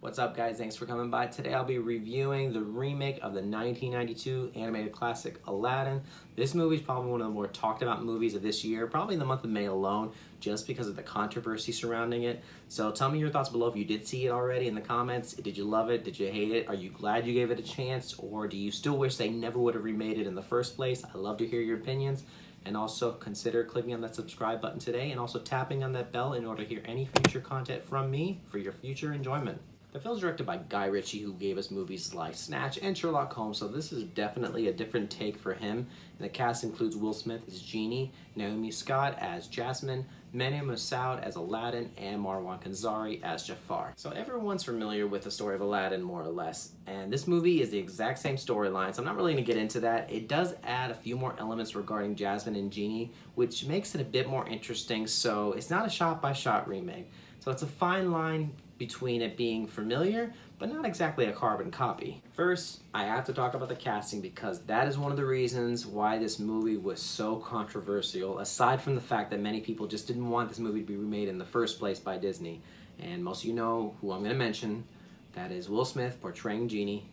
What's up, guys? Thanks for coming by. Today I'll be reviewing the remake of the 1992 animated classic Aladdin. This movie is probably one of the more talked about movies of this year, probably in the month of May alone, just because of the controversy surrounding it. So tell me your thoughts below if you did see it already in the comments. Did you love it? Did you hate it? Are you glad you gave it a chance? Or do you still wish they never would have remade it in the first place? I'd love to hear your opinions. And also consider clicking on that subscribe button today and also tapping on that bell in order to hear any future content from me for your future enjoyment. The film is directed by Guy Ritchie, who gave us movies like Snatch and Sherlock Holmes, so this is definitely a different take for him. And the cast includes Will Smith as Genie, Naomi Scott as Jasmine, Many Moussaoud as Aladdin, and Marwan Kenzari as Jafar. So everyone's familiar with the story of Aladdin, more or less, and this movie is the exact same storyline, so I'm not really going to get into that. It does add a few more elements regarding Jasmine and Genie, which makes it a bit more interesting, so it's not a shot-by-shot remake. So it's a fine line between it being familiar, but not exactly a carbon copy. First, I have to talk about the casting because that is one of the reasons why this movie was so controversial, aside from the fact that many people just didn't want this movie to be remade in the first place by Disney. And most of you know who I'm going to mention. That is Will Smith portraying Genie.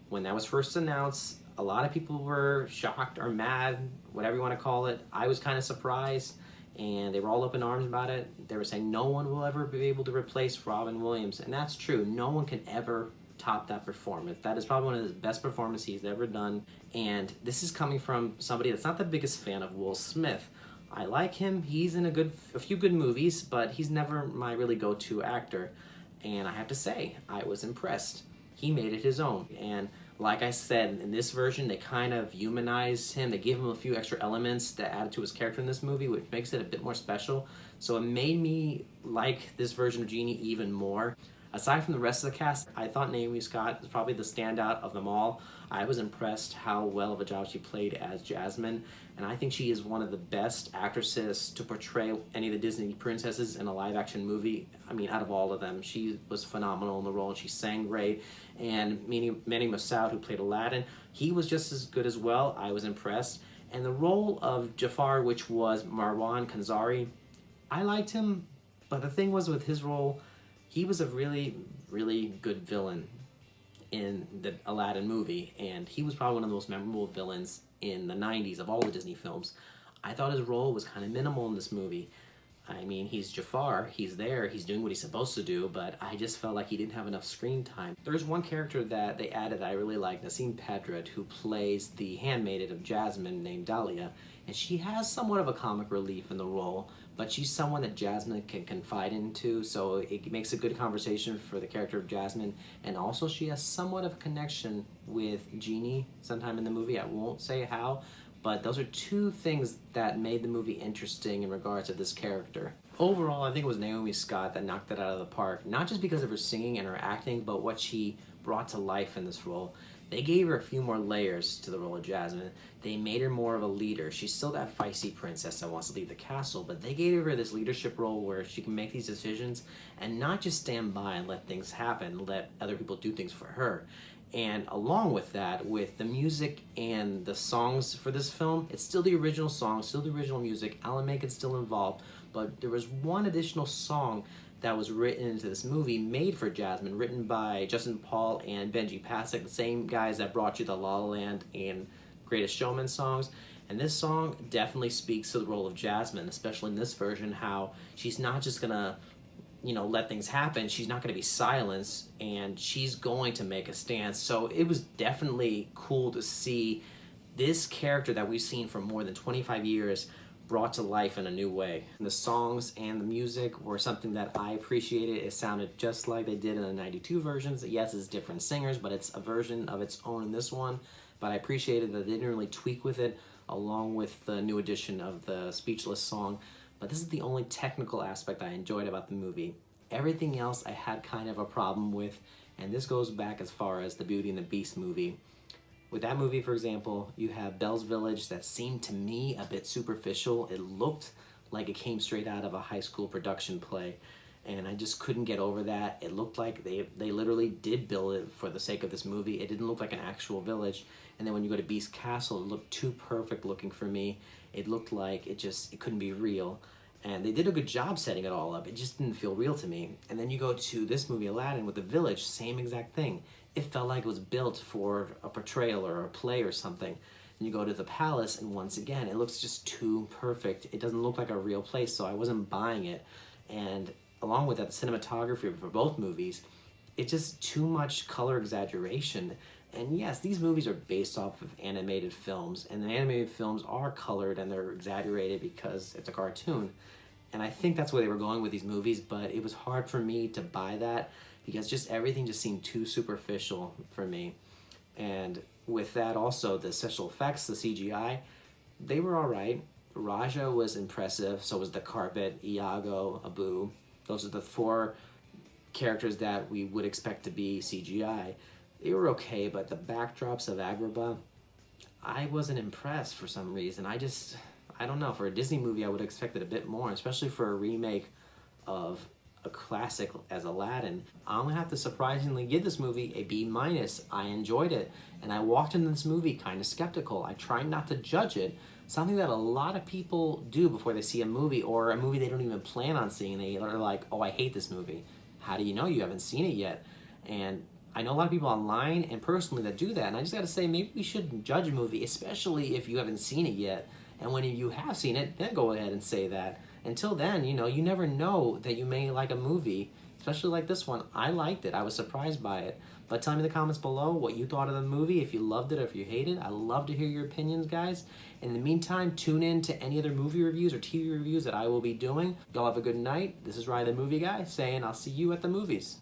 When that was first announced, a lot of people were shocked or mad, whatever you want to call it. I was kind of surprised, and they were all up in arms about it. They were saying no one will ever be able to replace Robin Williams, and that's true. No one can ever top that performance. That is probably one of the best performances he's ever done, and this is coming from somebody that's not the biggest fan of Will Smith. I like him. He's in a few good movies, but he's never my really go-to actor, and I have to say, I was impressed. He made it his own, and like I said, in this version, they kind of humanized him. They gave him a few extra elements that added to his character in this movie, which makes it a bit more special. So it made me like this version of Genie even more. Aside from the rest of the cast, I thought Naomi Scott was probably the standout of them all. I was impressed how well of a job she played as Jasmine, and I think she is one of the best actresses to portray any of the Disney princesses in a live-action movie. I mean, out of all of them, she was phenomenal in the role, and she sang great. And Many Moussaoud, who played Aladdin, he was just as good as well. I was impressed. And the role of Jafar, which was Marwan Kenzari, I liked him, but the thing was with his role, he was a really, really good villain in the Aladdin movie, and he was probably one of the most memorable villains in the 90s of all the Disney films. I thought his role was kind of minimal in this movie. I mean, he's Jafar, he's there, he's doing what he's supposed to do, but I just felt like he didn't have enough screen time. There's one character that they added that I really like, Nasim Pedrad, who plays the handmaiden of Jasmine named Dahlia, and she has somewhat of a comic relief in the role, but she's someone that Jasmine can confide into, so it makes a good conversation for the character of Jasmine, and also she has somewhat of a connection with Genie sometime in the movie. I won't say how, but those are two things that made the movie interesting in regards to this character. Overall, I think it was Naomi Scott that knocked it out of the park, not just because of her singing and her acting, but what she brought to life in this role. They gave her a few more layers to the role of Jasmine. They made her more of a leader. She's still that feisty princess that wants to leave the castle, but they gave her this leadership role where she can make these decisions and not just stand by and let things happen, let other people do things for her. And along with that, with the music and the songs for this film, it's still the original song, still the original music. Alan Menken's still involved, but there was one additional song that was written into this movie, made for Jasmine, written by Justin Paul and Benji Pasek, the same guys that brought you the La La Land and Greatest Showman songs. And this song definitely speaks to the role of Jasmine, especially in this version, how she's not just gonna let things happen. She's not going to be silenced, and she's going to make a stand. So it was definitely cool to see this character that we've seen for more than 25 years brought to life in a new way. And the songs and the music were something that I appreciated. It sounded just like they did in the 92 versions. Yes, it's different singers, but it's a version of its own in this one. But I appreciated that they didn't really tweak with it, along with the new addition of the Speechless song. But this is the only technical aspect I enjoyed about the movie. Everything else I had kind of a problem with, and this goes back as far as the Beauty and the Beast movie. With that movie, for example, you have Belle's Village that seemed to me a bit superficial. It looked like it came straight out of a high school production play, and I just couldn't get over that. It looked like they literally did build it for the sake of this movie. It didn't look like an actual village. And then when you go to Beast Castle, it looked too perfect looking for me. It looked like it couldn't be real. And they did a good job setting it all up. It just didn't feel real to me. And then you go to this movie, Aladdin, with the village, same exact thing. It felt like it was built for a portrayal or a play or something. And you go to the palace, and once again, it looks just too perfect. It doesn't look like a real place, so I wasn't buying it. And along with that, the cinematography for both movies, it's just too much color exaggeration. And yes, these movies are based off of animated films, and the animated films are colored and they're exaggerated because it's a cartoon. And I think that's where they were going with these movies, but it was hard for me to buy that because just everything just seemed too superficial for me. And with that also, the special effects, the CGI, they were all right. Raja was impressive, so was the carpet, Iago, Abu. Those are the four characters that we would expect to be CGI. They were okay, but the backdrops of Agrabah, I wasn't impressed for some reason. I don't know, for a Disney movie I would have expected a bit more, especially for a remake of a classic as Aladdin. I'm gonna have to surprisingly give this movie a B-. I enjoyed it, and I walked into this movie kind of skeptical. I try not to judge it, something that a lot of people do before they see a movie, or a movie they don't even plan on seeing. They are like, oh, I hate this movie. How do you know? You haven't seen it yet. And I know a lot of people online and personally that do that, and I just gotta say, maybe we shouldn't judge a movie, especially if you haven't seen it yet. And when you have seen it, then go ahead and say that. Until then, you know, you never know that you may like a movie, especially like this one. I liked it. I was surprised by it. But tell me in the comments below what you thought of the movie, if you loved it or if you hated it. I love to hear your opinions, guys. In the meantime, tune in to any other movie reviews or TV reviews that I will be doing. Y'all have a good night. This is Ryan the Movie Guy saying I'll see you at the movies.